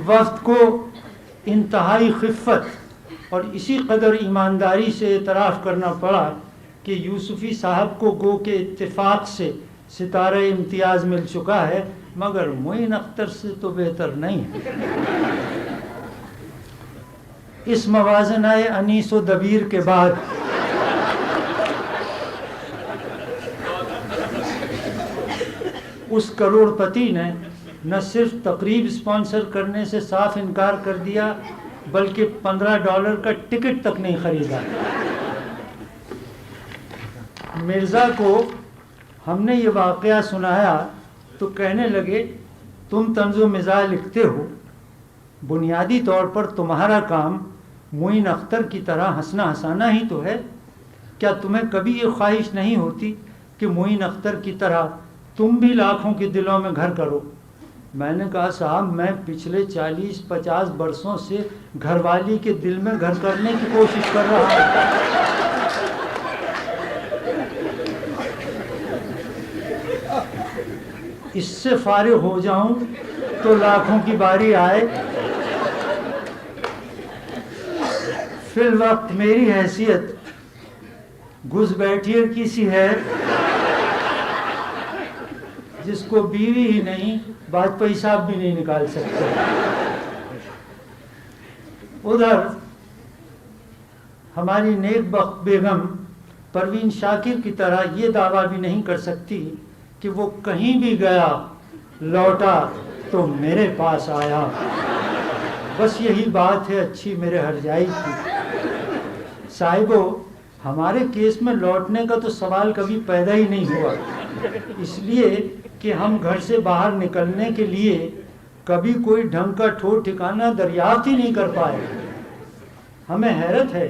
وفد کو انتہائی خفت اور اسی قدر ایمانداری سے اعتراف کرنا پڑا کہ یوسفی صاحب کو گو کے اتفاق سے ستارہ امتیاز مل چکا ہے، مگر معین اختر سے تو بہتر نہیں ہے۔ اس موازنہ انیس و دبیر کے بعد اس کروڑ پتی نے نہ صرف تقریب اسپانسر کرنے سے صاف انکار کر دیا بلکہ $15 کا ٹکٹ تک نہیں خریدا۔ مرزا کو ہم نے یہ واقعہ سنایا تو کہنے لگے تم طنز و مزاح لکھتے ہو، بنیادی طور پر تمہارا کام معین اختر کی طرح ہنسنا ہنسانا ہی تو ہے، کیا تمہیں کبھی یہ خواہش نہیں ہوتی کہ معین اختر کی طرح تم بھی لاکھوں کے دلوں میں گھر کرو؟ میں نے کہا صاحب میں پچھلے 40-50 برسوں سے گھر والی کے دل میں گھر کرنے کی کوشش کر رہا ہوں۔ اس سے فارغ ہو جاؤں تو لاکھوں کی باری آئے۔ فی الوقت میری حیثیت گھس بیٹھیے کی سی ہے جس کو بیوی ہی نہیں واجپئی صاحب بھی نہیں نکال سکتے۔ ادھر ہماری نیک بخت بیگم پروین شاکر کی طرح یہ دعویٰ بھی نہیں کر سکتی کہ وہ کہیں بھی گیا لوٹا تو میرے پاس آیا۔ بس یہی بات ہے اچھی میرے ہرجائی کی۔ صاحبو، ہمارے کیس میں لوٹنے کا تو سوال کبھی پیدا ہی نہیں ہوا، اس لیے کہ ہم گھر سے باہر نکلنے کے لیے کبھی کوئی ڈھنگ کا ٹھور ٹھکانہ دریافت ہی نہیں کر پائے۔ ہمیں حیرت ہے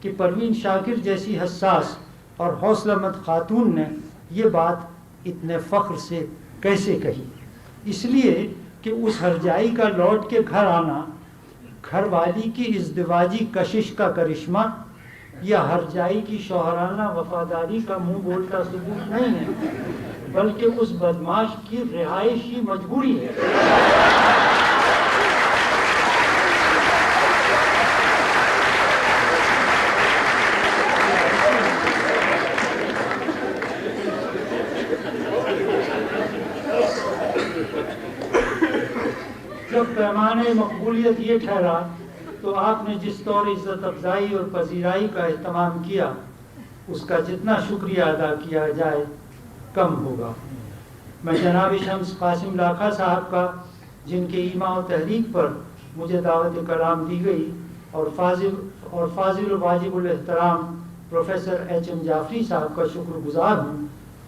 کہ پروین شاکر جیسی حساس اور حوصلہ مند خاتون نے یہ بات اتنے فخر سے کیسے کہی؟ اس لیے کہ اس ہرجائی کا لوٹ کے گھر آنا گھر والی کی ازدواجی کشش کا کرشمہ یا ہرجائی کی شوہرانہ وفاداری کا منہ بولتا ثبوت نہیں ہے، بلکہ اس بدماش کی رہائشی مجبوری ہے۔ جب پیمانۂ مقبولیت یہ ٹھہرا تو آپ نے جس طور عزت افزائی اور پذیرائی کا اہتمام کیا اس کا جتنا شکریہ ادا کیا جائے کم ہوگا۔ میں جناب شمس قاسم لاکھا صاحب کا، جن کے ایما و تحریک پر مجھے دعوت کلام دی گئی، اور فاضل و واجب الاحترام پروفیسر ایچ ایم جعفری صاحب کا شکر گزار ہوں،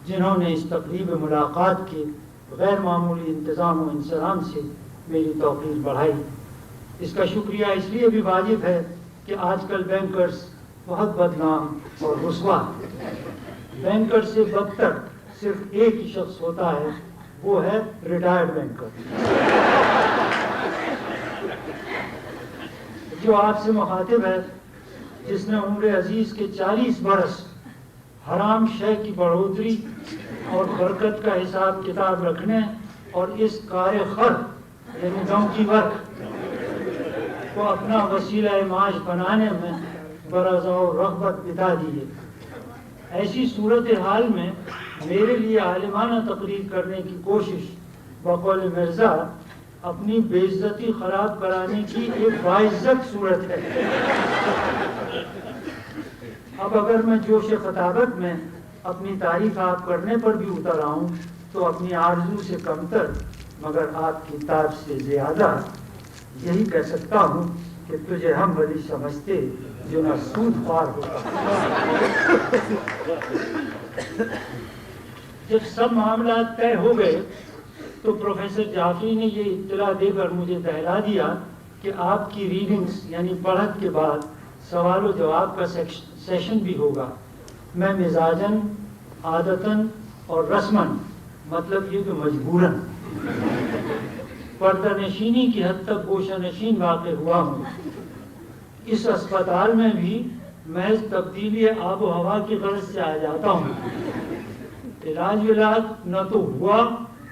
جنہوں نے اس تقریب ملاقات کے غیر معمولی انتظام و انصرام سے میری توقیر بڑھائی۔ اس کا شکریہ اس لیے بھی واجب ہے کہ آج کل بینکرز بہت بدنام اور رسوا ہیں۔ بینکر سے بدتر صرف ایک ہی شخص ہوتا ہے، وہ ہے ریٹائرڈ بینکر، جو آپ سے مخاطب ہے، جس نے عمر عزیز کے 40 برس حرام شے کی بڑھوتری اور برکت کا حساب کتاب رکھنے اور اس کار خر یعنی ڈونکی ورک کو اپنا وسیلہ معاش بنانے میں برضا و رغبت بتا دیے۔ ایسی صورتحال میں میرے لیے عالمانہ تقریر کرنے کی کوشش بقول مرزا اپنی بے عزتی خراب کرانے کی ایک باعزت صورت ہے۔ اب اگر میں جوش خطابت میں اپنی تعریف آپ کرنے پر بھی اتر آؤں تو اپنی آرزو سے کمتر مگر آپ کی تعریف سے زیادہ یہی کہہ سکتا ہوں کہ تجھے ہم ولی سمجھتے جو نہ سود خوار ہوتا۔ جب سب معاملات طے ہو گئے تو پروفیسر جعفری نے یہ اطلاع دے کر مجھے بہلا دیا کہ آپ کی ریڈنگز یعنی پڑھت کے بعد سوال و جواب کا سیشن بھی ہوگا۔ میں مزاجاً، عادتاً اور رسماً، مطلب یہ کہ مجبوراً پردہ نشینی کی حد تک گوشہ نشین واقع ہوا ہوں۔ اس اسپتال میں بھی محض تبدیلی آب و ہوا کی غرض سے آ جاتا ہوں۔ علاج نہ تو ہوا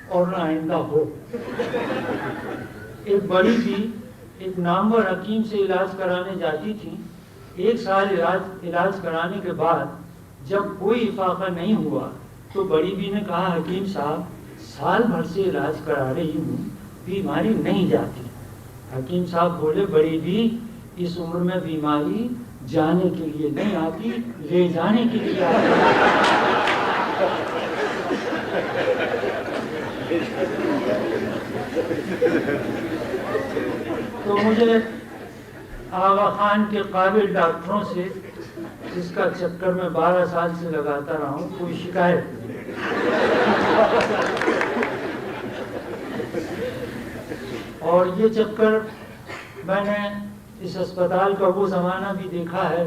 اور نہ آئندہ ہو۔ ایک بڑی تھی ایک نامور حکیم سے علاج کرانے جاتی تھیں. 1 سال علاج کرانے کے بعد جب کوئی افاقہ نہیں ہوا تو بڑی بی نے کہا حکیم صاحب سال بھر سے علاج کرا رہی ہوں, بیماری نہیں جاتی. حکیم صاحب بولے بڑی بی اس عمر میں بیماری جانے کے لیے نہیں آتی, لے جانے کے لیے آتی. تو مجھے آغا خان کے قابل ڈاکٹروں سے جس کا چکر میں 12 سال سے لگاتا رہا ہوں کوئی شکایت نہیں. اور یہ چکر میں نے اس اسپتال کا وہ زمانہ بھی دیکھا ہے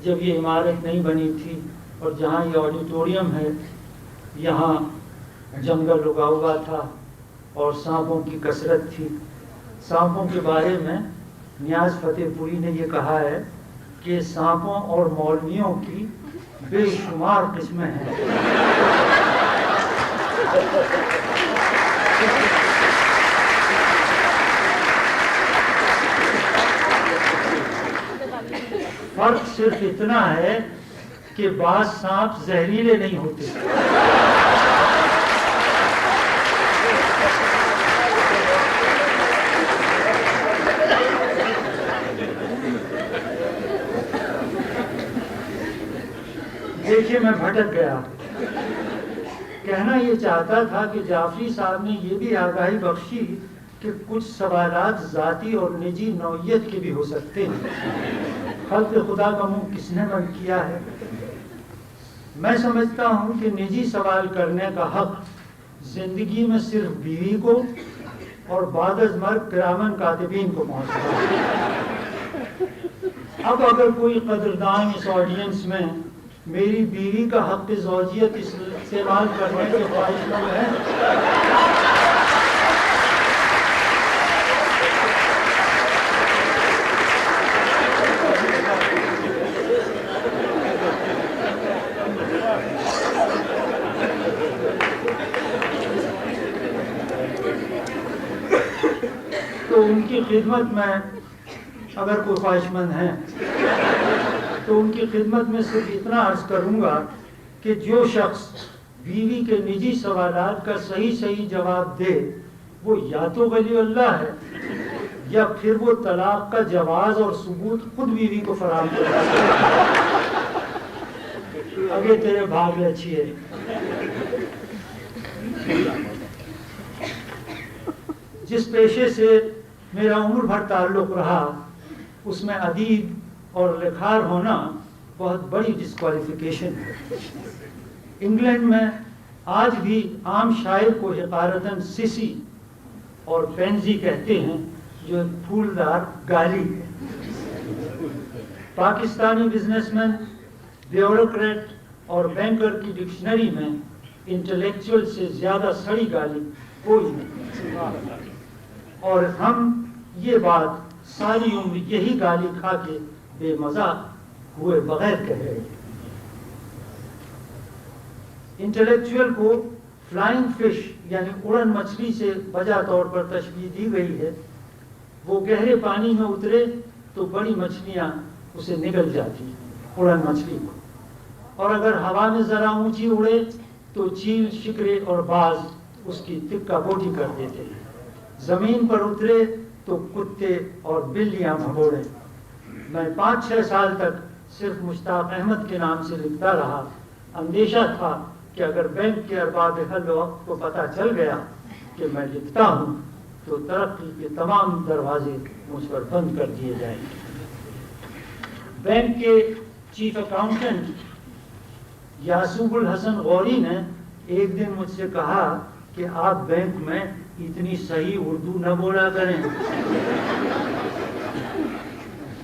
جب یہ عمارت نہیں بنی تھی اور جہاں یہ آڈیٹوریم ہے یہاں جنگل اگا ہوا تھا اور سانپوں کی کثرت تھی. سانپوں کے بارے میں نیاز فتح پوری نے یہ کہا ہے کہ سانپوں اور مولویوں کی بے شمار قسمیں ہیں. فرق صرف اتنا ہے کہ بعض سانپ زہریلے نہیں ہوتے. دیکھیے میں بھٹک گیا. کہنا یہ چاہتا تھا کہ جعفری صاحب نے یہ بھی آگاہی بخشی کہ کچھ سوالات ذاتی اور نجی نوعیت کے بھی ہو سکتے ہیں. خلق خدا کا منہ کس نے بند کیا ہے؟ میں سمجھتا ہوں کہ نجی سوال کرنے کا حق زندگی میں صرف بیوی کو اور بعد از مرگ کرامن کاتبین کو پہنچتا ہے. اب اگر کوئی قدردان اس آڈینس میں میری بیوی کا حق زوجیت استعمال کرنے کے خواہش مند ہے تو ان کی خدمت میں اگر کوئی خواہش مند ہیں تو ان کی خدمت میں صرف اتنا عرض کروں گا کہ جو شخص بیوی کے نجی سوالات کا صحیح جواب دے وہ یا تو ولی اللہ ہے یا پھر وہ طلاق کا جواز اور ثبوت خود بیوی کو فراہم کرتا ہے. اگے تیرے بھاگ اچھی ہے. جس پیشے سے میرا عمر بھر تعلق رہا اس میں ادیب اور لکھار ہونا بہت بڑی ڈسکوالیفیکیشن ہے. انگلینڈ میں آج بھی عام شاعر کو حقارتاً سسی اور پینزی کہتے ہیں جو ایک پھولدار گالی ہے. پاکستانی بزنس مین بیوروکریٹ اور بینکر کی ڈکشنری میں انٹلیکچوئل سے زیادہ سڑی گالی کوئی نہیں. اور ہم یہ بات ساری عمر یہی گالی کھا کے بے مزہ ہوئے بغیر کہہ رہے. انٹلیکچوئل کو فلائنگ فش یعنی اڑن مچھلی سے بجا طور پر تشبیہ دی گئی ہے. وہ گہرے پانی میں اترے تو بڑی مچھلیاں اسے نگل جاتی ہیں اڑن مچھلی کو, اور اگر ہوا میں ذرا اونچی اڑے تو چیل شکرے اور باز اس کی تکہ بوٹی کر دیتے ہیں. زمین پر اترے تو کتے اور بلیاں بھگوڑے. میں 5-6 سال تک صرف مشتاق احمد کے نام سے لکھتا رہا. اندیشہ تھا کہ اگر بینک کے ارباب حل وقت کو پتہ چل گیا کہ میں لکھتا ہوں تو ترقی کے تمام دروازے مجھ پر بند کر دیے جائیں گے. بینک کے چیف اکاؤنٹنٹ یعصوب الحسن غوری نے ایک دن مجھ سے کہا کہ آپ بینک میں اتنی صحیح اردو نہ بولا کریں,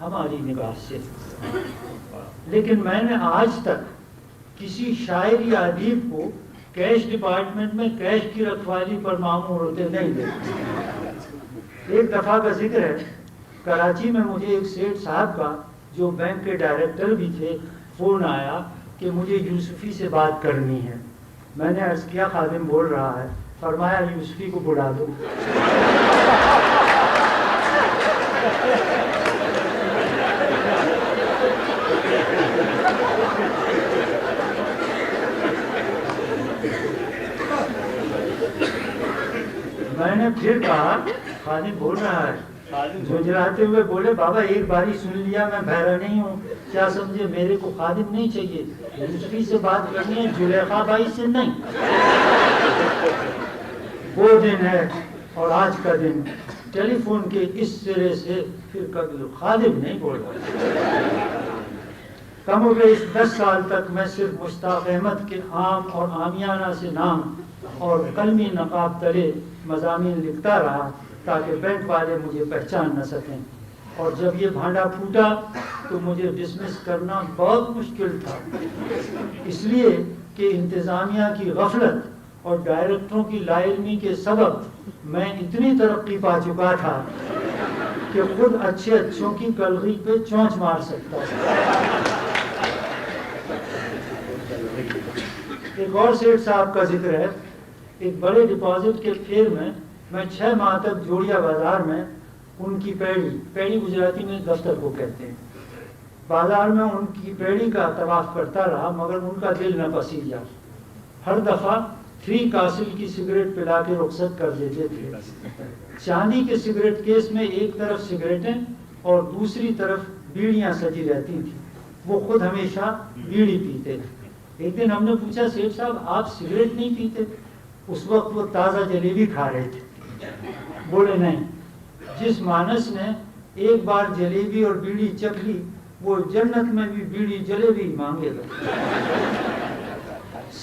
ہماری نگاہ سے. لیکن میں نے آج تک کسی شاعر یا ادیب کو کیش ڈپارٹمنٹ میں کیش کی رکھوالی پر معمور ہوتے نہیں دیکھا. ایک دفعہ کا ذکر ہے، کراچی میں مجھے ایک سیٹھ صاحب کا جو بینک کے ڈائریکٹر بھی تھے فون آیا کہ مجھے یوسفی سے بات کرنی ہے. میں نے عرض کیا خادم بول رہا ہے. فرمایا یوسفی کو بلا دو. میں نے پھر کہا خادم بول رہا ہے. جھنجھلاتے ہوئے بولے بابا ایک باری سن لیا، میں بہرا نہیں ہوں، کیا سمجھے میرے کو خادم نہیں چاہیے، یوسفی سے بات کرنی ہے، زلیخا بائی سے نہیں. وہ دن ہے اور آج کا دن ٹیلی فون کے اس سرے سے پھر کبھی خادم نہیں بول رہا. کم و بیش 10 سال تک میں صرف مشتاق احمد کے عام اور عامیانہ سے نام اور قلمی نقاب تلے مضامین لکھتا رہا تاکہ بینک والے مجھے پہچان نہ سکیں. اور جب یہ بھانڈا پھوٹا تو مجھے ڈسمس کرنا بہت مشکل تھا، اس لیے کہ انتظامیہ کی غفلت اور ڈائریکٹروں کی لا علمی کے سبب میں اتنی ترقی پا چکا تھا کہ خود اچھوں کی کلغی پہ چونچ مار سکتا تھا. ایک اور سیٹھ صاحب کا ذکر ہے. ایک بڑے ڈپازٹ کے پھیر میں 6 ماہ تک جوڑیا بازار میں ان کی پیڑی گجراتی میں دفتر کو کہتے ہیں، بازار میں ان کی پیڑی کا طواف کرتا رہا مگر ان کا دل نہ پسیجا. ہر دفعہ 3 کاسل کی سگریٹ پلا کے رخصت کر دیتے تھے. چاندی کے سگریٹ کیس میں ایک طرف سگریٹیں اور دوسری طرف بیڑیاں سجی رہتی تھی. وہ خود ہمیشہ بیڑی پیتے. ایک دن ہم نے پوچھا سیٹھ صاحب آپ سگریٹ نہیں پیتے؟ اس وقت وہ تازہ جلیبی کھا رہے تھے. بولے نہیں، جس مانس نے ایک بار جلیبی اور بیڑی چکھ لی وہ جنت میں بھی بیڑی جلیبی مانگے گا.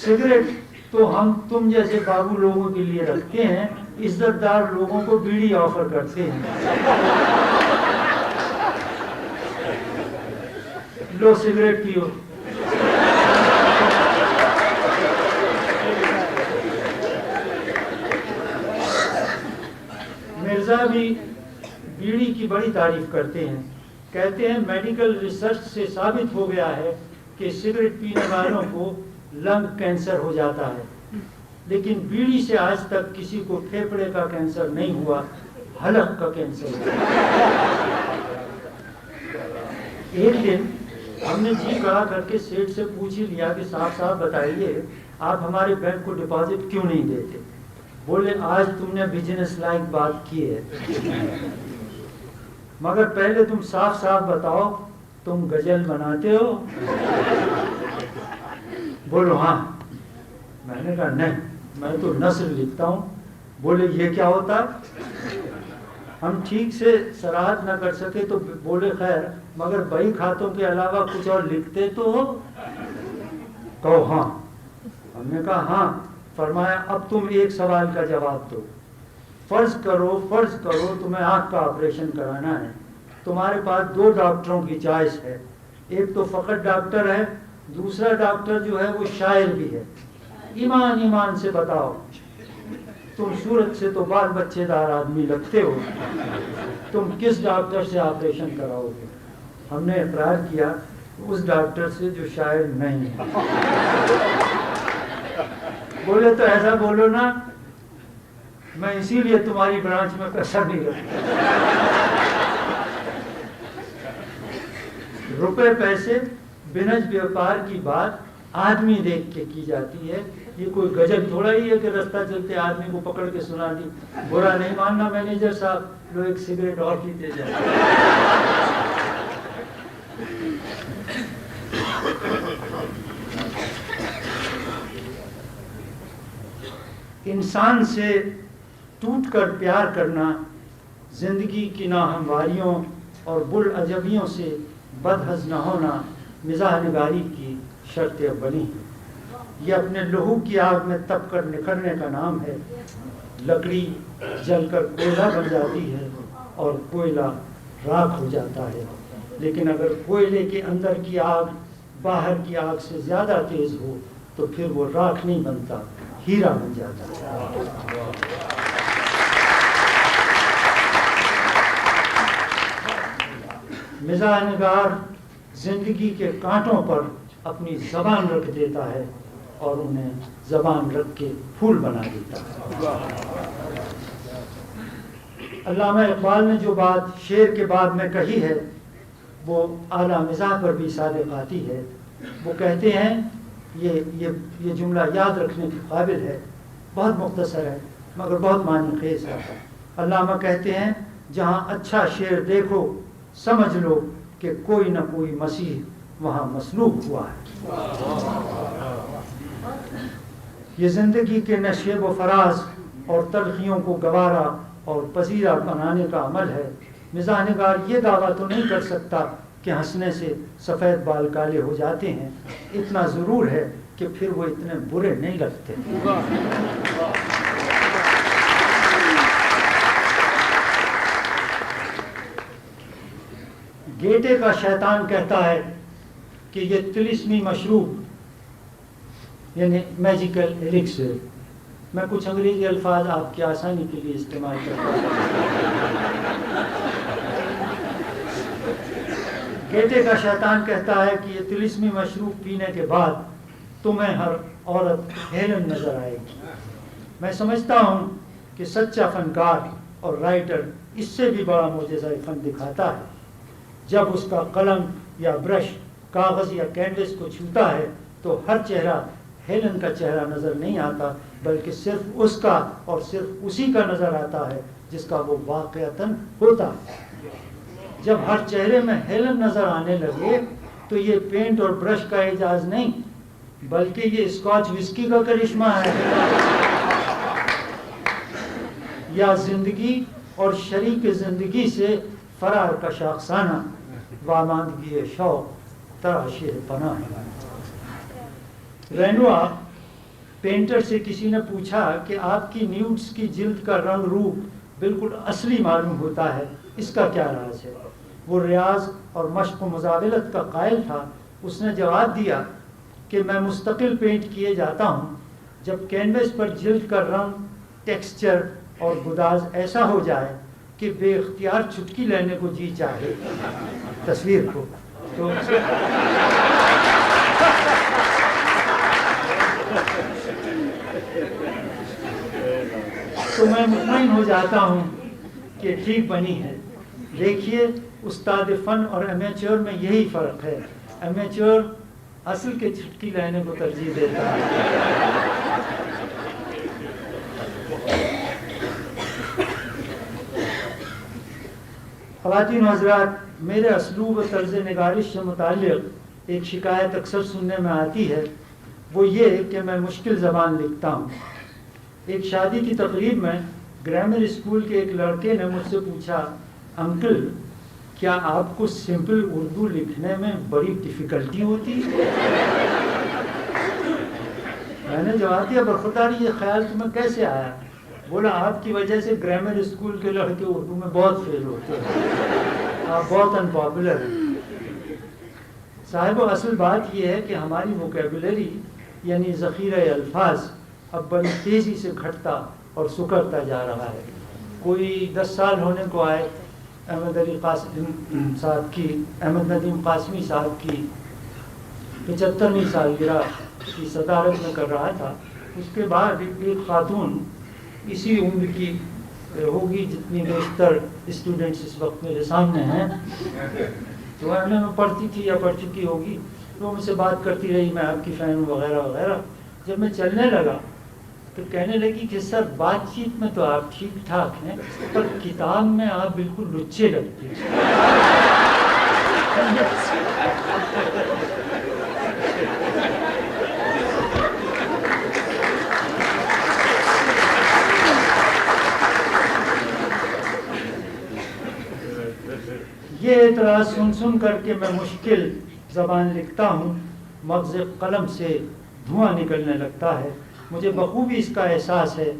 سگریٹ تو ہم تم جیسے بابو لوگوں کے لیے رکھتے ہیں، عزت دار لوگوں کو بیڑی آفر کرتے ہیں. لو سگریٹ پیو. مرزا بھی بیڑی کی بڑی تعریف کرتے ہیں. کہتے ہیں میڈیکل ریسرچ سے ثابت ہو گیا ہے کہ سگریٹ پینے والوں کو لنگ کینسر ہو جاتا ہے، لیکن بیڑی سے آج تک کسی کو پھیپھڑے کا کینسر نہیں ہوا، حلق کا کینسر ہوا. ایک دن ہم نے جی کھڑا کر کے سیٹھ سے پوچھ ہی لیا کہ صاحب بتائیے آپ ہمارے بینک کو ڈپازٹ کیوں نہیں دیتے؟ بولے آج تم نے بزنس لائک بات کی ہے، مگر پہلے تم صاف بتاؤ تم غزل بناتے ہو؟ بولو ہاں. میں نے کہا نہیں، میں تو نثر لکھتا ہوں. بولے یہ کیا ہوتا؟ ہم ٹھیک سے سراحت نہ کر سکے تو بولے خیر مگر بہی کھاتوں کے علاوہ کچھ اور لکھتے تو ہو؟ کہو ہاں. ہم نے کہا ہاں. فرمایا اب تم ایک سوال کا جواب دو. فرض کرو تمہیں آنکھ کا آپریشن کرانا ہے. تمہارے پاس 2 ڈاکٹروں کی چوائس ہے. ایک تو فقط ڈاکٹر ہے، دوسرا ڈاکٹر جو ہے وہ شاعر بھی ہے. ایمان سے بتاؤ، تم صورت سے تو بال بچے دار آدمی لگتے ہو، تم کس ڈاکٹر سے آپریشن کراؤ گے؟ ہم نے اقرار کیا اس ڈاکٹر سے جو شاعر نہیں ہے. بولے تو ایسا بولو نا، میں اسی لیے تمہاری برانچ میں پیسہ نہیں رکھتا. روپے پیسے بنج بیوپار کی بات آدمی دیکھ کے کی جاتی ہے. یہ کوئی غزل تھوڑا ہی ہے کہ رستہ چلتے آدمی کو پکڑ کے سنا دی. برا نہیں ماننا مینیجر صاحب، لو ایک سگریٹ اور پیتے جائیں. انسان سے ٹوٹ کر پیار کرنا زندگی کی ناہمواریوں اور بلعجبیوں سے بدحض نہ ہونا مزاح نگاری کی شرط بنی. یہ اپنے لہو کی آگ میں تپ کر نکھرنے کا نام ہے. لکڑی جل کر کوئلہ بن جاتی ہے اور کوئلہ راکھ ہو جاتا ہے. لیکن اگر کوئلے کے اندر کی آگ باہر کی آگ سے زیادہ تیز ہو تو پھر وہ راکھ نہیں بنتا، ہیرا بن جاتا ہے۔ مزاح نگار زندگی کے کانٹوں پر اپنی زبان رکھ دیتا ہے اور انہیں زبان رکھ کے پھول بنا دیتا ہے۔ علامہ اقبال نے جو بات شعر کے بعد میں کہی ہے وہ اعلیٰ مزاح پر بھی صادق آتی ہے۔ وہ کہتے ہیں، یہ جملہ یاد رکھنے کے قابل ہے، بہت مختصر ہے مگر بہت معنی خیز ہے۔ علامہ کہتے ہیں، جہاں اچھا شعر دیکھو سمجھ لو کہ کوئی نہ کوئی مسیح وہاں مصلوب ہوا ہے۔ یہ زندگی کے نشیب و فراز اور تلخیوں کو گوارا اور پذیرا بنانے کا عمل ہے۔ مزاح نگار یہ دعویٰ تو نہیں کر سکتا کہ ہنسنے سے سفید بال کالے ہو جاتے ہیں، اتنا ضرور ہے کہ پھر وہ اتنے برے نہیں لگتے۔ گیٹے کا شیطان کہتا ہے کہ یہ طلسمی مشروب یعنی میجیکل ایلکسر، میں کچھ انگریزی الفاظ آپ کی آسانی کے لیے استعمال کرتا ہوں۔ گیٹے کا شیطان کہتا ہے کہ یہ طلسمی مشروب پینے کے بعد تمہیں ہر عورت ہیلن نظر آئے گی۔ میں سمجھتا ہوں کہ سچا فنکار اور رائٹر اس سے بھی بڑا معجزہ فن دکھاتا ہے۔ جب اس کا قلم یا برش کاغذ یا کینوس کو چھوتا ہے تو ہر چہرہ ہیلن کا چہرہ نظر نہیں آتا، بلکہ صرف اس کا اور صرف اسی کا نظر آتا ہے جس کا وہ واقعتاً ہوتا ہے۔ جب ہر چہرے میں ہیلن نظر آنے لگے تو یہ پینٹ اور برش کا اعجاز نہیں بلکہ یہ اسکاچ وسکی کا کرشمہ ہے۔ یا زندگی اور شریک زندگی سے فرار کا شاخسانہ واماندگی شوق تراشے پناہ ہے۔ رینوا پینٹر سے کسی نے پوچھا کہ آپ کی نیوڈز کی جلد کا رنگ روپ بالکل اصلی معلوم ہوتا ہے، اس کا کیا راز ہے؟ وہ ریاض اور مشق و مزاولت کا قائل تھا۔ اس نے جواب دیا کہ میں مستقل پینٹ کیے جاتا ہوں، جب کینوس پر جلد کا رنگ، ٹیکسچر اور گداز ایسا ہو جائے کہ بے اختیار چٹکی لینے کو جی چاہے تصویر کو تو میں مطمئن ہو جاتا ہوں کہ ٹھیک بنی ہے۔ دیکھیے، استاد فن اور امیچور میں یہی فرق ہے، امیچور اصل کے چٹکی لینے کو ترجیح دیتا ہے۔ خواتین و حضرات، میرے اسلوب و طرز نگارش سے متعلق ایک شکایت اکثر سننے میں آتی ہے، وہ یہ کہ میں مشکل زبان لکھتا ہوں۔ ایک شادی کی تقریب میں گرامر اسکول کے ایک لڑکے نے مجھ سے پوچھا، انکل کیا آپ کو سمپل اردو لکھنے میں بڑی ڈیفیکلٹی ہوتی ہے؟ میں نے جواب دیا، برخوداری یہ خیال تمہیں کیسے آیا؟ بولا، آپ کی وجہ سے گرامر اسکول کے لڑکے اردو میں بہت فیل ہوتے ہیں، آپ بہت ان پاپولر ہیں۔ صاحب اصل بات یہ ہے کہ ہماری ووکیبولری یعنی ذخیرہ الفاظ اب بڑی تیزی سے گھٹتا اور سکڑتا جا رہا ہے۔ کوئی 10 سال ہونے کو آئے، احمد ندیم قاسمی صاحب کی 75ویں سالگرہ کی صدارت میں کر رہا تھا۔ اس کے بعد ایک خاتون اسی عمر کی ہوگی جتنی بیشتر اسٹوڈنٹس اس وقت میرے سامنے ہیں، تو ایم اے میں پڑھتی تھی یا پڑھ چکی ہوگی، تو مجھ سے بات کرتی رہی، میں آپ کی فین ہوں وغیرہ وغیرہ۔ جب میں چلنے لگا تو کہنے لگی کہ سر بات چیت میں تو آپ ٹھیک ٹھاک ہیں پر کتاب میں آپ بالکل لچے لگتے ہیں۔ یہ اعتراض سن کر کے میں مشکل زبان لکھتا ہوں، مغز قلم سے دھواں نکلنے لگتا ہے۔ مجھے بخوبی اس کا احساس ہے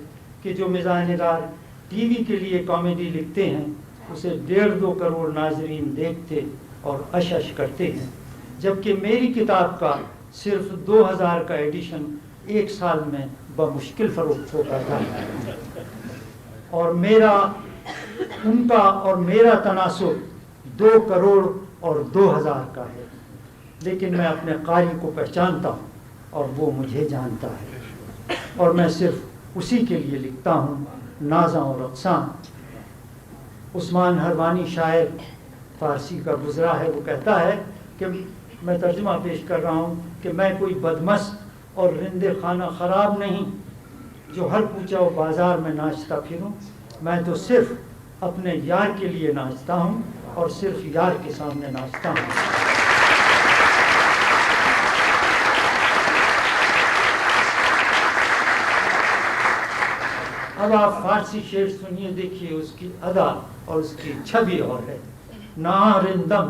کہ جو مزاح نگار ٹی وی کے لیے کامیڈی لکھتے ہیں اسے 1.5-2 کروڑ ناظرین دیکھتے اور اشش کرتے ہیں، جبکہ میری کتاب کا صرف 2000 کا ایڈیشن ایک سال میں بمشکل فروخت ہوتا تھا، اور ان کا اور میرا تناسب 2 کروڑ اور 2000 کا ہے، لیکن میں اپنے قاری کو پہچانتا ہوں اور وہ مجھے جانتا ہے، اور میں صرف اسی کے لیے لکھتا ہوں، نازاں اور اقساں۔ عثمان حربانی شاعر فارسی کا گزرا ہے، وہ کہتا ہے کہ میں ترجمہ پیش کر رہا ہوں کہ میں کوئی بدمست اور رند خانہ خراب نہیں جو ہر کوچہ و بازار میں ناچتا پھروں، میں تو صرف اپنے یار کے لیے ناچتا ہوں اور صرف یار کے سامنے ناچتا ہوں۔ اب آپ فارسی شعر سنیے، دیکھیے اس کی ادا اور اس کی چھبی اور ہے۔ نارندم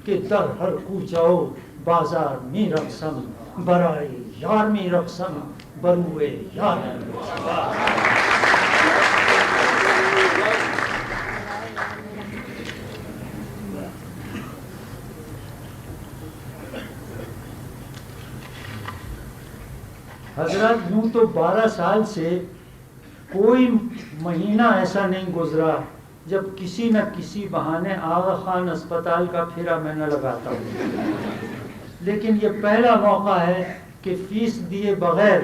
کے در ہر کوچہ و بازار می رقصم، برائے یار می رقصم، بروئے یار می رقصم۔ حضرات، یوں تو 12 سال سے کوئی مہینہ ایسا نہیں گزرا جب کسی نہ کسی بہانے آغا خان اسپتال کا پھیرا میں نہ لگاتا ہوں، لیکن یہ پہلا موقع ہے کہ فیس دیے بغیر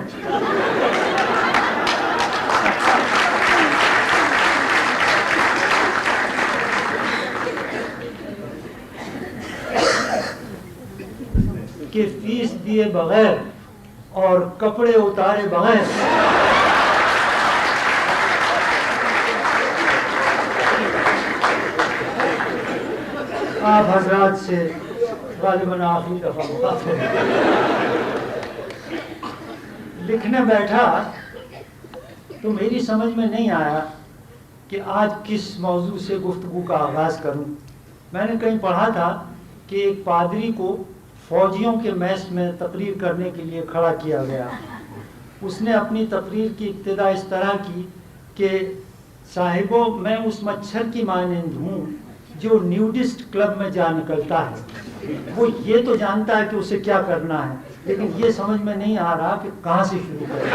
اور کپڑے اتارے بغیر آپ حضرات سے غالباً آخری دفعہ مخاطب لکھنے بیٹھا تو میری سمجھ میں نہیں آیا کہ آج کس موضوع سے گفتگو کا آغاز کروں۔ میں نے کہیں پڑھا تھا کہ ایک پادری کو فوجیوں کے میس میں تقریر کرنے کے لیے کھڑا کیا گیا۔ اس نے اپنی تقریر کی ابتدا اس طرح کی کہ صاحبوں، میں اس مچھر کی مانند ہوں جو نیوڈسٹ کلب میں جا نکلتا ہے، وہ یہ تو جانتا ہے کہ اسے کیا کرنا ہے، لیکن یہ سمجھ میں نہیں آ رہا کہ کہاں سے شروع کرے۔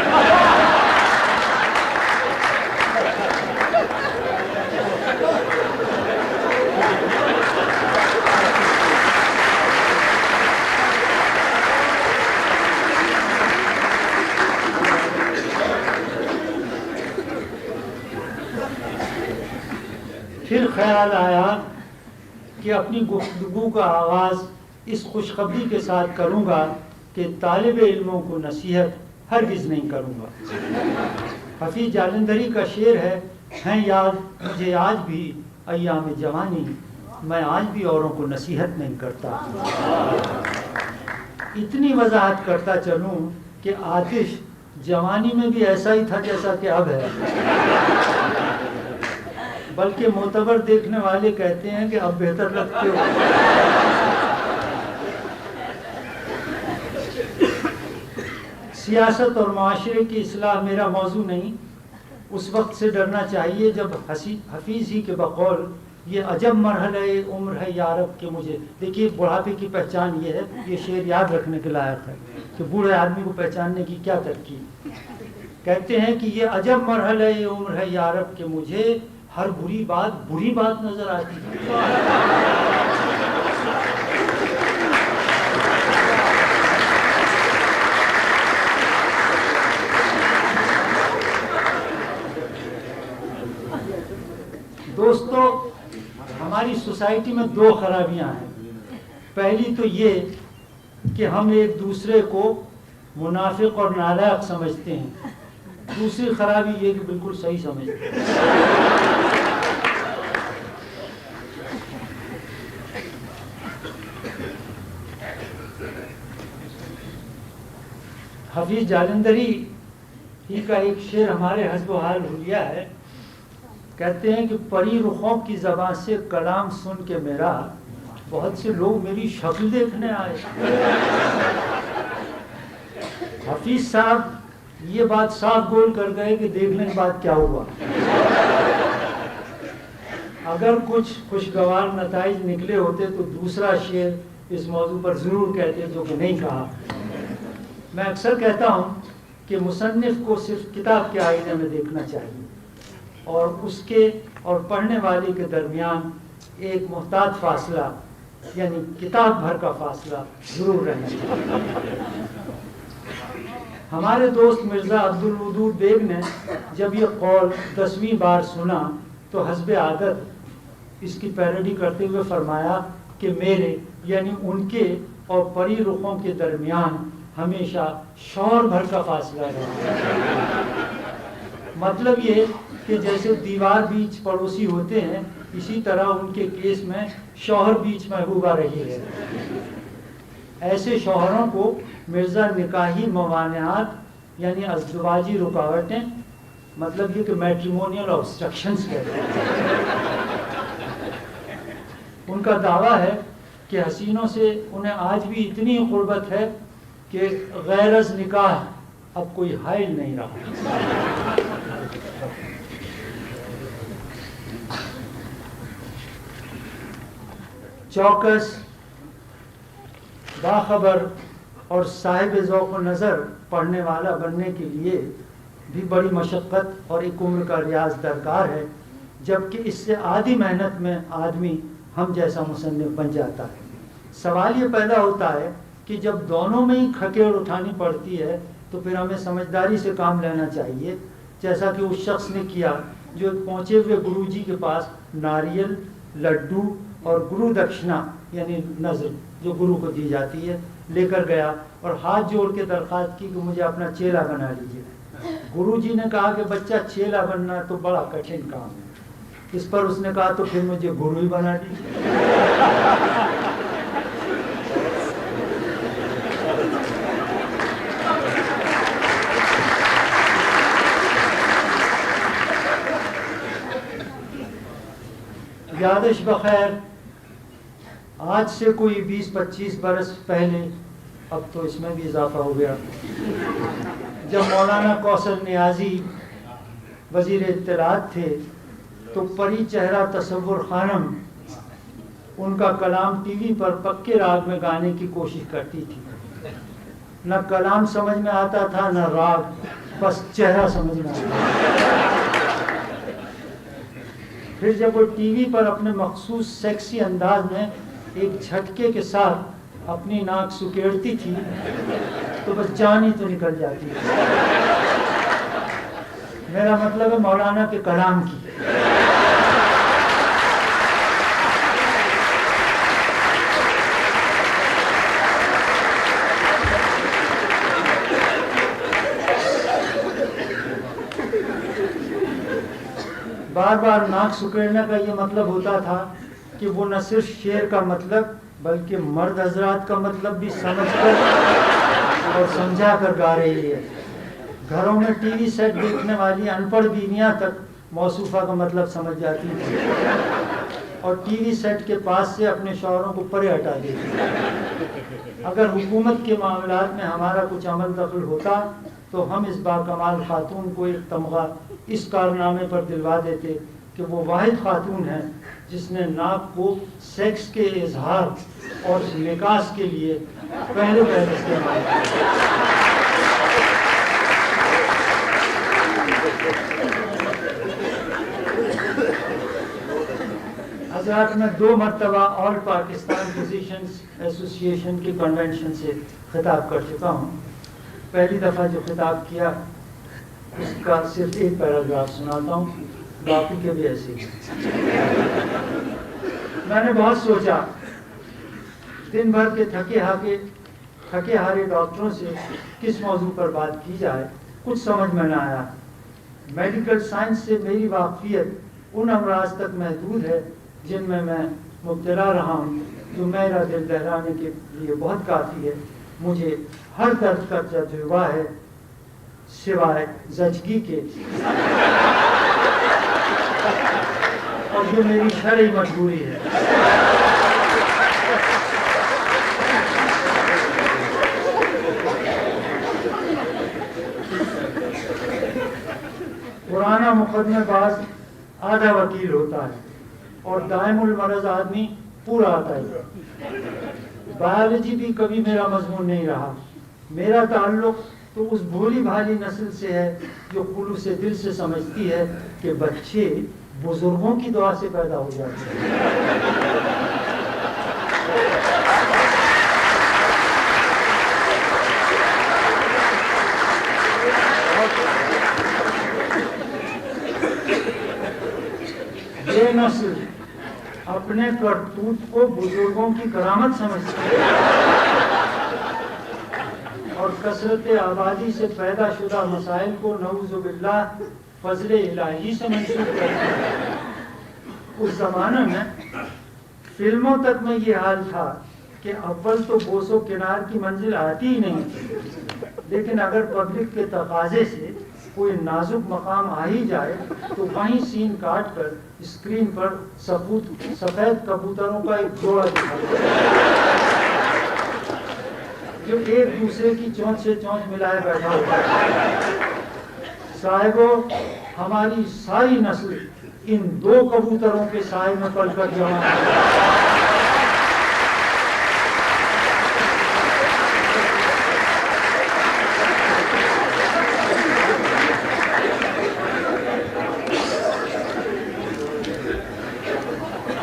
پھر خیال آیا کہ اپنی گفتگو کا آغاز اس خوشخبری کے ساتھ کروں گا کہ طالب علموں کو نصیحت ہرگز نہیں کروں گا۔ حفیظ جالندھری کا شعر ہے، ہیں یاد مجھے آج بھی ایام جوانی، میں آج بھی اوروں کو نصیحت نہیں کرتا۔ اتنی وضاحت کرتا چلوں کہ آتش جوانی میں بھی ایسا ہی تھا جیسا کہ اب ہے، بلکہ معتبر دیکھنے والے کہتے ہیں کہ اب بہتر لگتے ہو۔ سیاست اور معاشرے کی اصلاح میرا موضوع نہیں، اس وقت سے ڈرنا چاہیے جب حفیظ ہی کے بقول یہ عجب مرحلہ عمر ہے یارب کہ مجھے، دیکھیے بڑھاپے کی پہچان یہ ہے، یہ شعر یاد رکھنے کے لائق ہے کہ بوڑھے آدمی کو پہچاننے کی کیا ترکیب۔ کہتے ہیں کہ یہ عجب مرحلہ عمر ہے یارب کہ مجھے ہر بری بات نظر آتی ہے۔ دوستو، ہماری سوسائٹی میں 2 خرابیاں ہیں۔ پہلی تو یہ کہ ہم ایک دوسرے کو منافق اور نالائق سمجھتے ہیں، دوسری خرابی یہ کہ بالکل صحیح سمجھتے ہیں۔ حفیظ جالندھری ہی کا ایک شعر ہمارے حسب و حال حلیہ ہے، کہتے ہیں کہ پری رخوں کی زبان سے کلام سن کے میرا بہت سے لوگ میری شکل دیکھنے آئے۔ حفیظ صاحب یہ بات صاف گول کر گئے کہ دیکھنے کے بعد کیا ہوا۔ اگر کچھ خوشگوار نتائج نکلے ہوتے تو دوسرا شعر اس موضوع پر ضرور کہتے جو کہ نہیں کہا۔ میں اکثر کہتا ہوں کہ مصنف کو صرف کتاب کے آئینے میں دیکھنا چاہیے اور اس کے اور پڑھنے والے کے درمیان ایک محتاط فاصلہ یعنی کتاب بھر کا فاصلہ ضرور رہنا چاہیے۔ ہمارے دوست مرزا عبدالودود بیگ نے جب یہ قول 10ویں بار سنا تو حسب عادت اس کی پیروڈی کرتے ہوئے فرمایا کہ میرے یعنی ان کے اور پری رخوں کے درمیان ہمیشہ شور بھر کا فاصلہ رہا۔ مطلب یہ کہ جیسے دیوار بیچ پڑوسی ہوتے ہیں اسی طرح ان کے کیس میں شوہر بیچ محبوبہ رہی ہے۔ ایسے شوہروں کو مرزا نکاحی موانعات یعنی ازدواجی رکاوٹیں مطلب یہ کہ میٹریمونیل آبسٹرکشنز کہتے ہیں۔ ان کا دعویٰ ہے کہ حسینوں سے انہیں آج بھی اتنی قربت ہے کہ غیر از نکاح اب کوئی حائل نہیں رہا۔ چوکس، باخبر اور صاحب ذوق و نظر پڑھنے والا بننے کے لیے بھی بڑی مشقت اور ایک عمر کا ریاض درکار ہے، جبکہ اس سے آدھی محنت میں آدمی ہم جیسا مصنف بن جاتا ہے۔ سوال یہ پیدا ہوتا ہے کہ جب دونوں میں ہی کھکیڑ اٹھانی پڑتی ہے تو پھر ہمیں سمجھداری سے کام لینا چاہیے، جیسا کہ اس شخص نے کیا جو ایک پہنچے ہوئے گرو جی کے پاس ناریل، لڈو اور گرو دکشنا یعنی نذر جو گرو کو دی جاتی ہے لے کر گیا اور ہاتھ جوڑ کے درخواست کی کہ مجھے اپنا چیلا بنا لیجیے۔ گرو جی نے کہا کہ بچہ چیلا بننا تو بڑا کٹھن کام ہے۔ اس پر اس نے کہا تو پھر مجھے گرو ہی بنا لیجیے۔ یادش بخیر، آج سے کوئی 20-25 برس پہلے، اب تو اس میں بھی اضافہ ہو گیا، جب مولانا کوثر نیازی وزیر اطلاعات تھے تو پری چہرہ تصور خانم ان کا کلام ٹی وی پر پکے راگ میں گانے کی کوشش کرتی تھی۔ نہ کلام سمجھ میں آتا تھا نہ راگ، بس چہرہ سمجھ میں آتا۔ پھر جب وہ ٹی وی پر اپنے مخصوص سیکسی انداز میں ایک جھٹکے کے ساتھ اپنی ناک سکیڑتی تھی تو بس جان ہی تو نکل جاتی تھی۔ میرا مطلب ہے مولانا کے کلام کی۔ بار بار ناک سکیڑنے کا یہ مطلب ہوتا تھا کہ وہ نہ صرف شعر کا مطلب بلکہ مرد حضرات کا مطلب بھی سمجھ کر اور سمجھا کر گا رہی ہے۔ گھروں میں ٹی وی سیٹ دیکھنے والی ان پڑھ بیویاں تک موصوفہ کا مطلب سمجھ جاتی تھی اور ٹی وی سیٹ کے پاس سے اپنے شوہروں کو پرے ہٹا دیتی۔ اگر حکومت کے معاملات میں ہمارا کچھ عمل دخل ہوتا تو ہم اس باکمال خاتون کو ایک تمغہ اس کارنامے پر دلوا دیتے کہ وہ واحد خاتون ہے جس نے ناک کو سیکس کے اظہار اور نکاس کے لیے پہلے استعمال کیا۔ حضرات، میں 2 مرتبہ آل پاکستان فزیشنز ایسوسی ایشن کے کنونشن سے خطاب کر چکا ہوں۔ پہلی دفعہ جو خطاب کیا اس کا صرف ایک پیراگراف سناتا ہوں، باقی کے بھی ایسے ہی۔ میں نے بہت سوچا، دن بھر کے تھکے ہارے ڈاکٹروں سے کس موضوع پر بات کی جائے، کچھ سمجھ میں نہ آیا۔ میڈیکل سائنس سے میری واقفیت ان امراض تک محدود ہے جن میں مبتلا رہا ہوں، جو میرا دل دہلانے کے لیے بہت کافی ہے۔ مجھے ہر درد کا تجربہ ہے سوائے زچگی کے، اور جو میری شرعی مجبوری ہے۔ پرانا مقدمہ باز آدھا وکیل ہوتا ہے، اور دائم المرض آدمی پورا آتا ہے. بایولوجی بھی کبھی میرا مضمون نہیں رہا. میرا تعلق تو اس بھولی بھالی نسل سے ہے جو خلوص دل سے سمجھتی ہے کہ بچے بزرگوں کی دعا سے پیدا ہو جاتے ہیں. یہ نسل اپنے کرتوت کو بزرگوں کی کرامت سمجھتی ہے اور کثرت آبادی سے پیدا شدہ مسائل کو نعوذ باللہ فضل الہی سے منسوب کرتی ہے. اس زمانے میں فلموں تک میں یہ حال تھا کہ اول تو بوس و کنار کی منزل آتی ہی نہیں تھی، لیکن اگر پبلک کے تقاضے سے کوئی نازک مقام آ ہی جائے تو وہیں سین کاٹ کر اسکرین پر سفید کبوتروں کا ایک جوڑا دکھایا جو ایک دوسرے کی چونچ سے چونچ ملائے بیٹھا ہوتا ہے. صاحبو، ہماری ساری نسل ان دو کبوتروں کے سائے میں پل کر جوان ہے.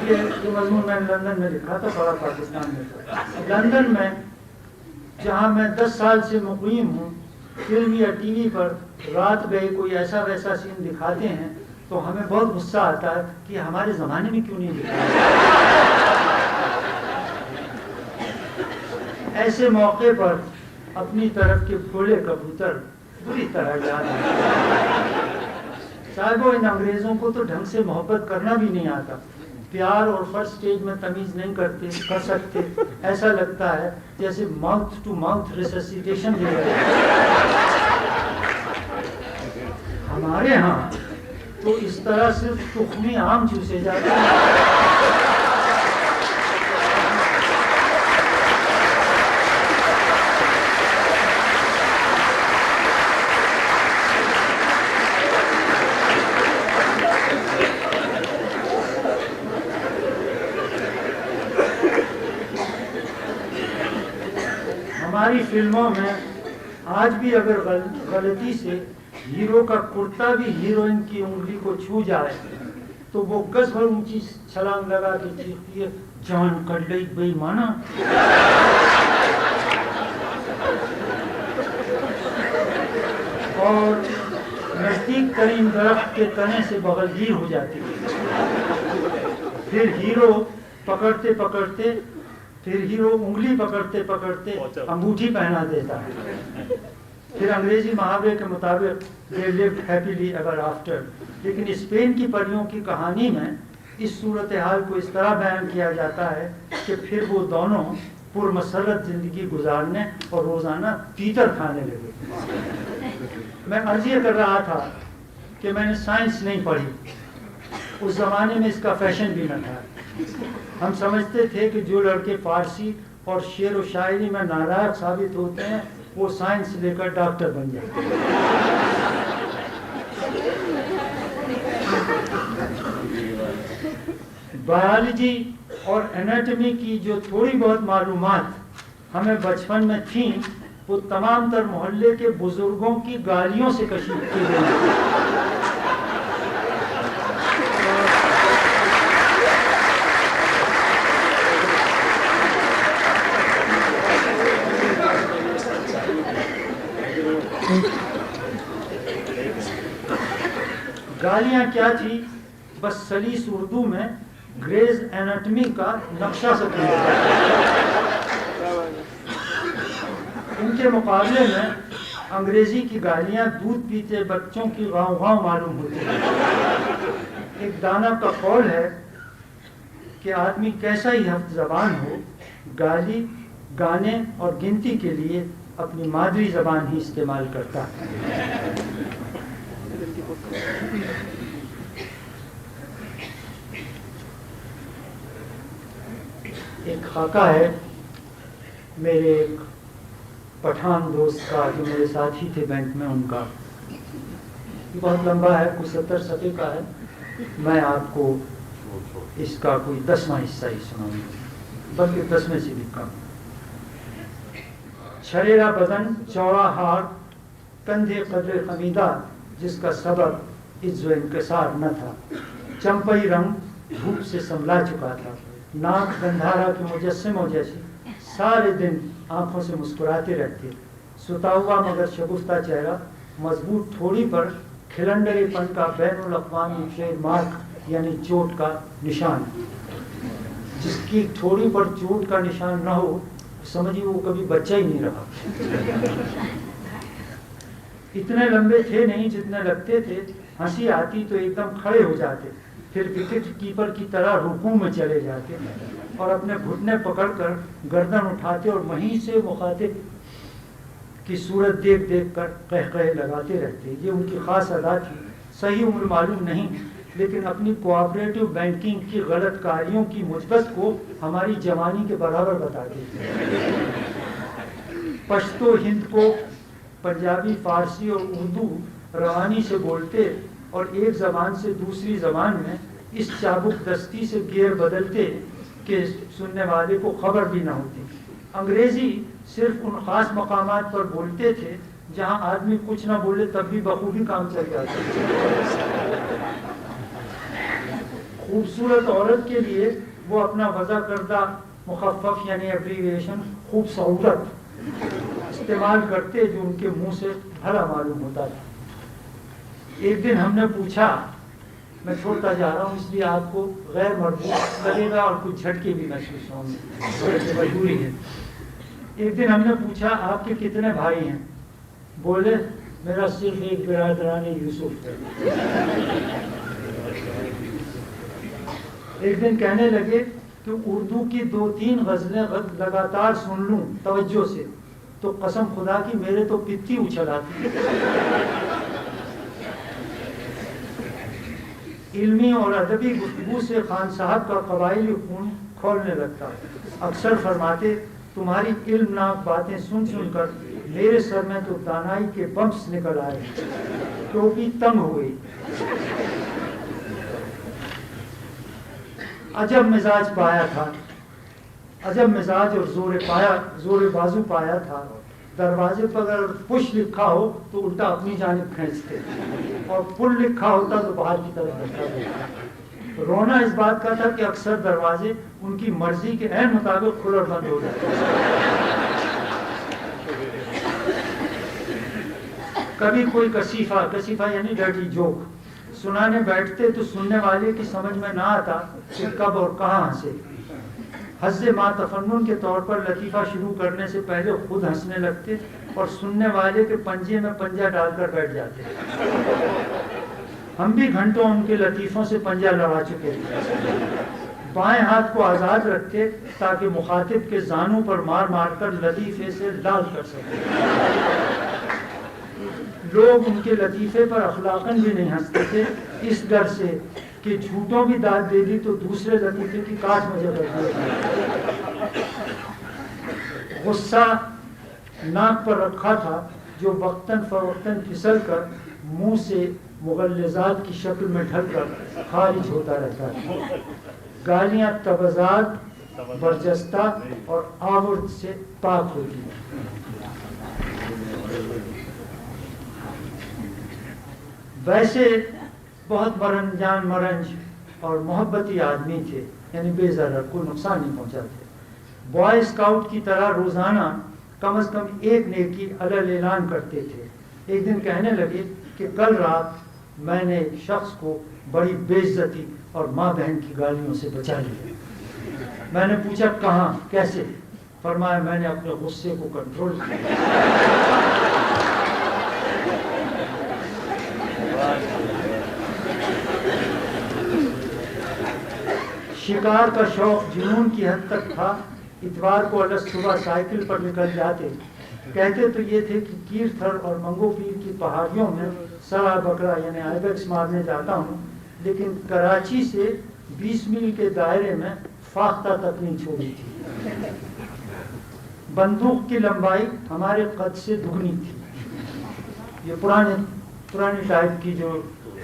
یہ مضمون میں لندن میں لکھا تھا، پڑھا پاکستان میں. لندن میں جہاں میں 10 سال سے مقیم ہوں، فلم یا ٹی وی پر رات گئے کوئی ایسا ویسا سین دکھاتے ہیں تو ہمیں بہت غصہ آتا ہے کہ ہمارے زمانے میں کیوں نہیں دکھایا. ایسے موقع پر اپنی طرف کے بھولے کبوتر بری طرح یاد آتے. صاحبو، ان انگریزوں کو تو ڈھنگ سے محبت کرنا بھی نہیں آتا. پیار اور فرسٹ اسٹیج میں تمیز نہیں کر سکتے. ایسا لگتا ہے جیسے ماؤتھ ٹو ماؤتھ ریسسیٹیشن دے رہے ہیں. ہمارے ہاں تو اس طرح صرف تخمی آم چوسے جاتے ہیں. ہماری فلموں میں آج بھی اگر غلطی سے ہیرو کا کرتا بھی ہیروئن کی انگلی کو چھو جائے تو وہ گز بھر اونچی چھلانگ لگا کے چیختی ہے، جان کر لئی بے ایمانہ. اور نزدیک ترین درخت کے تنے سے بغلگیر ہو جاتی ہے. پھر ہیرو انگلی پکڑتے پکڑتے انگوٹھی پہنا دیتا ہے. پھر انگریزی محاورے کے مطابق they lived happily ever after. لیکن اسپین کی پریوں کی کہانی میں اس صورتحال کو اس طرح بیان کیا جاتا ہے کہ پھر وہ دونوں پرمسرت زندگی گزارنے اور روزانہ تیتر کھانے لگے. میں عرض یہ کر رہا تھا کہ میں نے سائنس نہیں پڑھی. اس زمانے میں اس کا فیشن بھی نہ تھا. ہم سمجھتے تھے کہ جو لڑکے فارسی اور شعر و شاعری میں نالائق ثابت ہوتے ہیں وہ سائنس لے کر ڈاکٹر بن جاتے ہیں. بایولوجی اور انیٹمی کی جو تھوڑی بہت معلومات ہمیں بچپن میں تھیں وہ تمام تر محلے کے بزرگوں کی گالیوں سے کشف کی گئی. گالیاں کیا تھی؟ بس سلیس اردو میں گریز اینٹمی کا نقشہ سکھا. ان کے مقابلے میں انگریزی کی گالیاں دودھ پیتے بچوں کی غاؤں غاؤں معلوم ہوتی ہیں. ایک دانا کا قول ہے کہ آدمی کیسا ہی ہفت زبان ہو، گالی، گانے اور گنتی کے لیے اپنی مادری زبان ہی استعمال کرتا ہے. ایک خاکہ ہے میرے ایک پٹھان دوست کا جو میرے ساتھی تھے بینک میں. ان کا بہت لمبا ہے، کچھ 70 صفحے کا ہے. میں آپ کو اس کا کوئی 10واں حصہ ہی سناؤں گا، بلکہ 10 میں سے بھی کم۔ چھریرا بدن چوڑا ہار کندھے قدر خمیدہ، جس کا سبب عز و انکسار نہ تھا، چمپئی رنگ دھوپ سے سنبھلا چکا تھا، ناک گندھارا کے مجسموں جیسی، سارے دن آنکھوں سے مسکراتے رہتے، ستا ہوا مگر شگفتہ چہرہ، مضبوط تھوڑی پر کھلنڈری پن کا بین الاقوامی ٹریڈ مارک یعنی چوٹ کا نشان۔ جس کی تھوڑی پر چوٹ کا نشان نہ ہو سمجھیے وہ کبھی بچہ ہی نہیں رہا۔ اتنے لمبے تھے نہیں جتنے لگتے تھے، ہنسی آتی تو ایک دم کھڑے ہو جاتے، پھر وکٹ کیپر کی طرح رکوع میں چلے جاتے اور اپنے گھٹنے پکڑ کر گردن اٹھاتے اور وہیں سے مخاطب کی صورت دیکھ دیکھ کر قہقہے لگاتے رہتے۔ یہ ان کی خاص ادا تھی، صحیح عمر معلوم نہیں، لیکن اپنی کوآپریٹو بینکنگ کی غلط کاریوں کی مثبت کو ہماری جوانی کے برابر بتاتے تھے۔ پشتو ہند کو پنجابی، فارسی اور اردو روانی سے بولتے اور ایک زبان سے دوسری زبان میں اس چابک دستی سے گیئر بدلتے کہ سننے والے کو خبر بھی نہ ہوتی۔ انگریزی صرف ان خاص مقامات پر بولتے تھے جہاں آدمی کچھ نہ بولے تب بھی بخوبی کام چل جاتا۔ خوبصورت عورت کے لیے وہ اپنا وضع کردہ مخفف یعنی ایبریویشن خوبصورت استعمال کرتے جو ان کے منہ سے بھلا معلوم ہوتا تھا۔ ایک دن ہم نے پوچھا، میں چھوڑتا جا رہا ہوں اس لیے آپ کو غیر مربوط لگے گا اور کچھ جھٹکے بھی محسوس ہوں گے، مجبوری ہے۔ ایک دن ہم نے پوچھا آپ کے کتنے بھائی ہیں؟ بولے میرا صرف ایک برادران یوسف ہے۔ ایک دن کہنے لگے کہ اردو کی 2-3 غزلیں لگاتار سن لوں توجہ سے تو قسم خدا کی میرے تو پتی اچھل آتی۔ علمی اور ادبی گفتگو سے خان صاحب کا قبائلی خون کھولنے لگتا۔ اکثر فرماتے تمہاری علم ناک باتیں سن سن کر میرے سر میں تو دانائی کے بمس نکل آئے، ٹوپی تنگ ہو گئی۔ عجب مزاج پایا تھا، عجب مزاج اور زور بازو پایا تھا۔ دروازے پر اگر پش لکھا ہو تو الٹا اپنی جانب کھینچتے اور پل لکھا ہوتا تو باہر کی طرف بڑھتا دیتا۔ رونا اس بات کا تھا کہ اکثر دروازے ان کی مرضی کے عین مطابق کھل اور بند ہو جاتے۔ کبھی کوئی کسیفہ یعنی ڈرٹی جوک سنانے بیٹھتے تو سننے والے کی سمجھ میں نہ آتا کہ کب اور کہاں ہنسے۔ حظ ما تفنن کے طور پر لطیفہ شروع کرنے سے پہلے خود ہنسنے لگتے اور سننے والے کے پنجے میں پنجہ ڈال کر بیٹھ جاتے۔ ہم بھی گھنٹوں ان کے لطیفوں سے پنجہ لڑا چکے تھے۔ بائیں ہاتھ کو آزاد رکھتے تاکہ مخاطب کے زانوں پر مار مار کر لطیفے سے لال کر سکے۔ لوگ ان کے لطیفے پر اخلاقاً بھی نہیں ہنستے تھے، اس ڈر سے کہ جھوٹوں بھی داد دے دی تو دوسرے لطیفے کی کاٹ مجھے کرتی۔ غصہ ناک پر رکھا تھا جو وقتاً فوقتاً پھسل کر منہ سے مغلظات کی شکل میں ڈھل کر خارج ہوتا رہتا ہے۔ گالیاں تبذات، برجستہ اور آورد سے پاک ہوتی ہیں۔ ویسے بہت مرنج اور محبتی آدمی تھے، یعنی بے ضرر، کوئی نقصان نہیں پہنچاتے۔ بوائے اسکاؤٹ کی طرح روزانہ کم از کم ایک نیکی علل اعلان کرتے تھے۔ ایک دن کہنے لگے کہ کل رات میں نے ایک شخص کو بڑی بے عزتی اور ماں بہن کی گالیوں سے بچا لیا۔ میں نے پوچھا کہاں، کیسے؟ فرمایا میں نے اپنے غصے کو کنٹرول کیا۔ شکار کا شوق جنون کی حد تک تھا۔ اتوار کو الگ صبح سائیکل پر نکل جاتے، کہتے تو یہ تھے کہ کیرتھر اور منگو پیر کی پہاڑیوں میں سرا بکرا یعنی آئیبیکس مارنے جاتا ہوں، لیکن کراچی سے 20 میل کے دائرے میں فاختہ تک نہیں چھوڑی تھی۔ بندوق کی لمبائی ہمارے قد سے دگنی تھی۔ یہ پرانی ٹائپ کی جو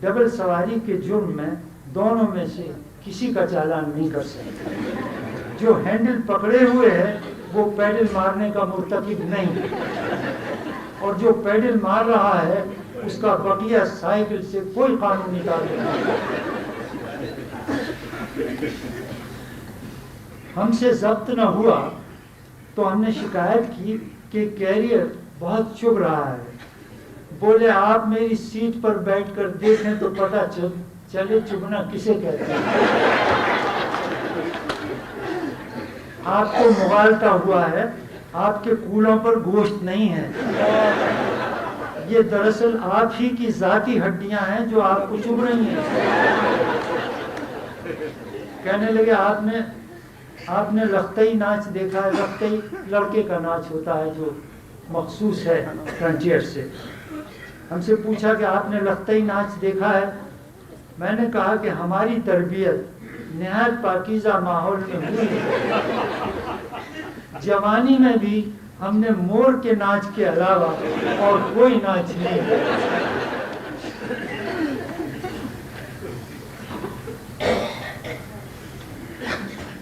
ڈبل سواری کے جرم میں دونوں میں سے کسی کا چالان نہیں کر سکتے. جو ہینڈل پکڑے ہوئے ہے وہ پیڈل مارنے کا مرتکب نہیں، اور جو پیڈل مار رہا ہے اس کا بقیہ سائیکل سے کوئی قانونی تعلق نہیں. ہم سے ضبط نہ ہوا تو ہم نے شکایت کی کہ کیریئر بہت چبھ رہا ہے. بولے آپ میری سیٹ پر بیٹھ کر دیکھیں تو پتہ چلے چبھنا کسے کہتے ہیں. آپ کو مغالطہ ہوا ہے، آپ کے کولوں پر گوشت نہیں ہے، یہ دراصل آپ ہی کی ذاتی ہڈیاں ہیں جو آپ کو چبھ رہی ہیں. کہنے لگے آپ نے لختئی ناچ دیکھا ہے؟ لختئی لڑکے کا ناچ ہوتا ہے جو مخصوص ہے فرنٹیئر سے. ہم سے پوچھا کہ آپ نے لختئی ناچ دیکھا ہے؟ میں نے کہا کہ ہماری تربیت نہایت پاکیزہ ماحول میں ہوئی ہے. جوانی میں بھی ہم نے مور کے ناچ کے علاوہ اور کوئی ناچ نہیں.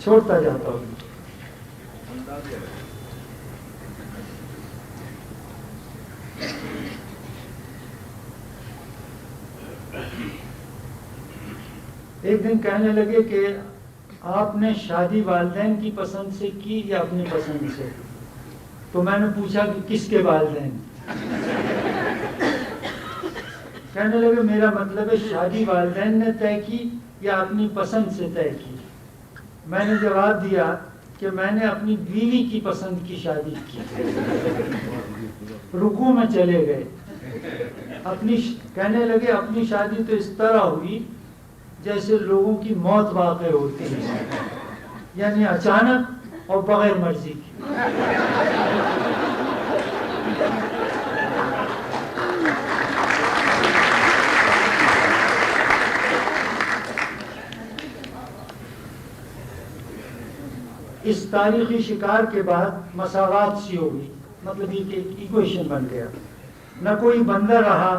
چھوڑتا جاتا ہوں. ایک دن کہنے لگے کہ آپ نے شادی والدین کی پسند سے کی یا اپنی پسند سے؟ تو میں نے پوچھا کہ کس کے والدین؟ کہنے لگے میرا مطلب ہے شادی والدین نے طے کی یا اپنی پسند سے طے کی؟ میں نے جواب دیا کہ میں نے اپنی بیوی کی پسند کی شادی کی. رکوع میں چلے گئے. کہنے لگے اپنی شادی تو اس طرح ہوئی جیسے لوگوں کی موت واقع ہوتی ہے، یعنی اچانک اور بغیر مرضی کی. اس تاریخی شکار کے بعد مساوات سی ہو گئی، مطلب یہ کہ ایک ایکویشن بن گیا. نہ کوئی بندہ رہا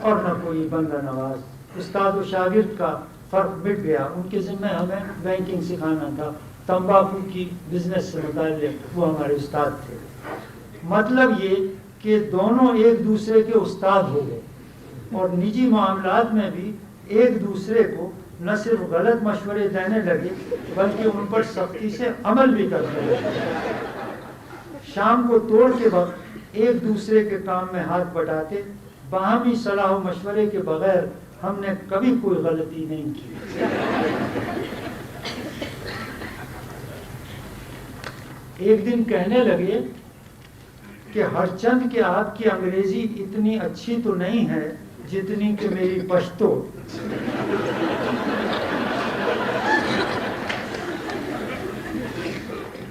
اور نہ کوئی بندہ نواز. استاد و شاگرد کا فرق مٹ گیا. ان کے ذمہ ہمیں بینکنگ سکھانا تھا، تمباکو کی بزنس سے متعلق وہ ہمارے استاد تھے. مطلب یہ کہ دونوں ایک دوسرے کے استاد ہو گئے اور نجی معاملات میں بھی ایک دوسرے کو نہ صرف غلط مشورے دینے لگے بلکہ ان پر سختی سے عمل بھی کرنے لگے. شام کو توڑ کے وقت ایک دوسرے کے کام میں ہاتھ بٹاتے. باہمی صلاح و مشورے کے بغیر ہم نے کبھی کوئی غلطی نہیں کی. ایک دن کہنے لگے کہ ہر چند کہ آپ کی انگریزی اتنی اچھی تو نہیں ہے جتنی کہ میری پشتو.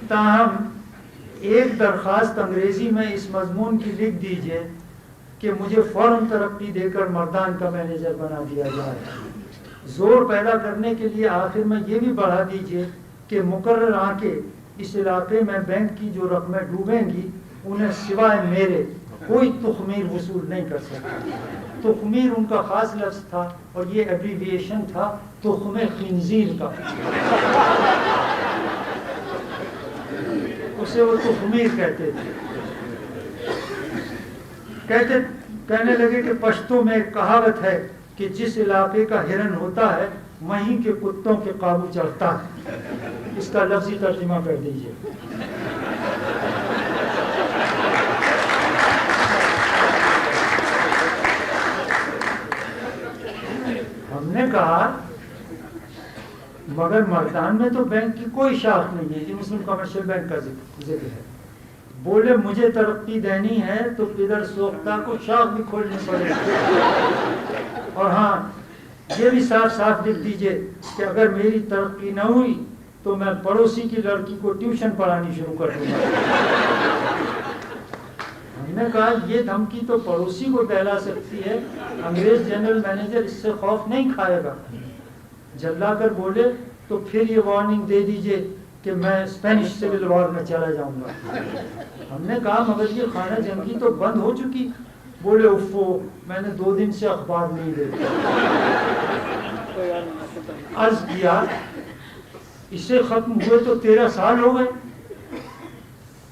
تاہم ایک درخواست انگریزی میں اس مضمون کی لکھ دیجئے کہ مجھے فوراً ترقی دے کر مردان کا مینیجر بنا دیا جائے. زور پیدا کرنے کے لیے آخر میں یہ بھی بڑھا دیجئے کہ مقرر آنکھیں اس علاقے میں بینک کی جو رقمیں ڈوبیں گی انہیں سوائے میرے کوئی تخمیر وصول نہیں کر سکتا. تخمیر ان کا خاص لفظ تھا اور یہ ایبریویشن تھا تخم خنزیر کا. اسے وہ تخمیر کہتے تھے. کہنے لگے کہ پشتو میں ایک کہاوت ہے کہ جس علاقے کا ہرن ہوتا ہے وہیں کے کتوں کے قابو چڑھتا ہے. اس کا لفظی ترجمہ کر دیجئے. ہم نے کہا مگر مردان میں تو بینک کی کوئی شاخ نہیں ہے. یہ مسلم کمرشل بینک کا ذکر ہے. بولے مجھے ترقی دینی ہے تو پدر سوختہ کو شاخ بھی کھولنی پڑے گی. اور ہاں یہ بھی صاف صاف لکھ دیجئے کہ اگر میری ترقی نہ ہوئی تو میں پڑوسی کی لڑکی کو ٹیوشن پڑھانی شروع کر دوں گا. ہم نے کہا یہ دھمکی تو پڑوسی کو دہلا سکتی ہے، انگریز جنرل مینیجر اس سے خوف نہیں کھائے گا. جلا کر بولے تو پھر یہ وارننگ دے دیجئے کہ میں اسپینش سول وار میں چلا جاؤں گا. ہم نے کہا مگر یہ خانہ جنگی تو بند ہو چکی. بولے افو میں نے 2 دن سے اخبار نہیں دیکھا. عرض کیا اسے ختم ہوئے تو 13 سال ہو گئے.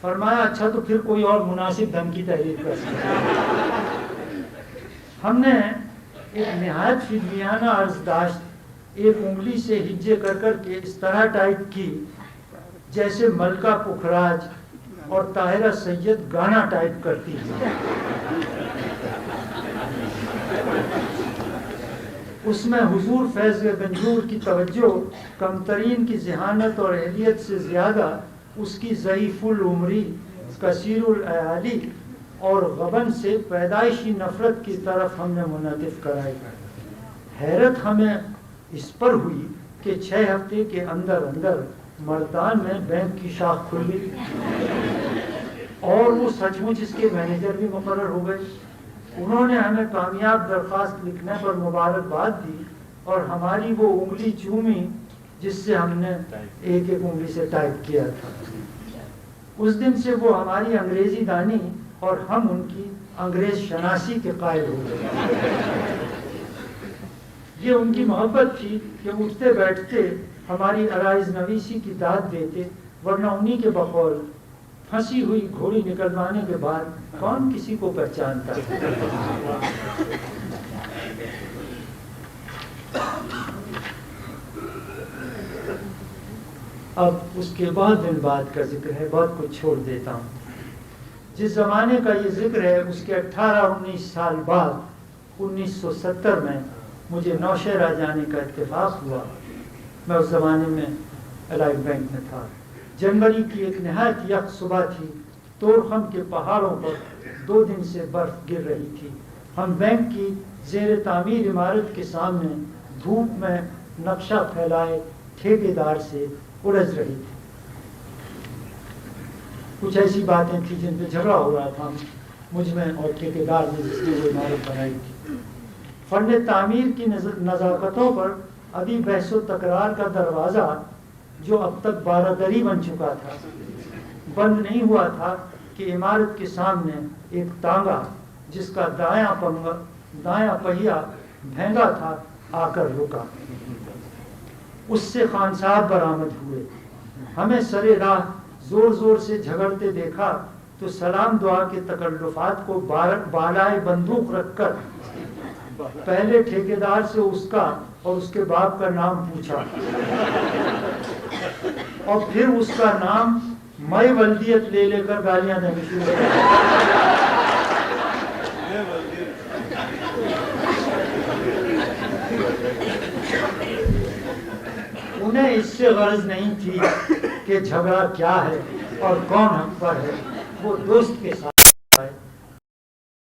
فرمایا اچھا تو پھر کوئی اور مناسب ڈھنگ کی تحریر کر سکتا. ہم نے ایک نہایت فدیانہ عرضداشت ایک انگلی سے ہجے کر کر کے اس طرح ٹائپ کی جیسے ملکہ پکھراج اور طاہرہ سید گانا ٹائپ کرتی ہے. اس میں حضور فیض گنجور کی توجہ کمترین کی ذہانت اور اہلیت سے زیادہ اس کی ضعیف العمری کثیر العیالی اور غبن سے پیدائشی نفرت کی طرف ہم نے منعطف کرائی. حیرت ہمیں اس پر ہوئی کہ 6 ہفتے کے اندر اندر مردان میں بینک کی شاخ کھل گئی اور وہ سچ مچ اس کے مینیجر بھی مقرر ہو گئے. انہوں نے ہمیں کامیاب درخواست لکھنے پر مبارکباد دی اور ہماری وہ انگلی چومی جس سے ہم نے ایک انگلی سے ٹائپ کیا تھا. اس دن سے وہ ہماری انگریزی دانی اور ہم ان کی انگریز شناسی کے قائل ہو گئے. یہ ان کی محبت تھی کہ اٹھتے بیٹھتے ہماری عرائض نویسی کی داد دیتے، ورنہ انہی کے بقول پھنسی ہوئی گھوڑی نکلوانے کے بعد کون کسی کو پہچانتا. اب اس کے بہت دن بعد کا ذکر ہے، بہت کچھ چھوڑ دیتا ہوں. جس زمانے کا یہ ذکر ہے اس کے 18-19 سال بعد 1970 میں مجھے نوشہرہ جانے کا اتفاق ہوا. میں اس زمانے میں الائٹ بینک میں تھا. جنوری کی ایک نہایت یک صبح تھی. تورخم کے پہاڑوں پر 2 دن سے برف گر رہی تھی. ہم بینک کی زیر تعمیر عمارت کے سامنے دھوپ میں نقشہ پھیلائے ٹھیکیدار سے الجھ رہی تھی. کچھ ایسی باتیں تھیں جن پہ جھگڑا ہو رہا تھا مجھ میں اور ٹھیکیدار نے جس نے وہ عمارت بنائی تھی. فن تعمیر کی نزاکتوں پر ابھی بحث و تکرار کا دروازہ جو اب تک 12 دری بن چکا تھا بند نہیں ہوا تھا کہ عمارت کے سامنے ایک تانگا جس کا دایاں پہیا بھینگا تھا آ کر رکا. اس سے خان صاحب برآمد ہوئے. ہمیں سرے راہ زور زور سے جھگڑتے دیکھا تو سلام دعا کے تکلفات کو بالائے بندوق رکھ کر پہلے ٹھیکیدار سے اس کا اور اس کے باپ کا نام پوچھا اور پھر اس کا نام میں ولدیت لے کر گالیاں دینے شروع کر. انہیں اس سے غرض نہیں تھی کہ جھگڑا کیا ہے اور کون حق پر ہے. وہ دوست کے ساتھ آئے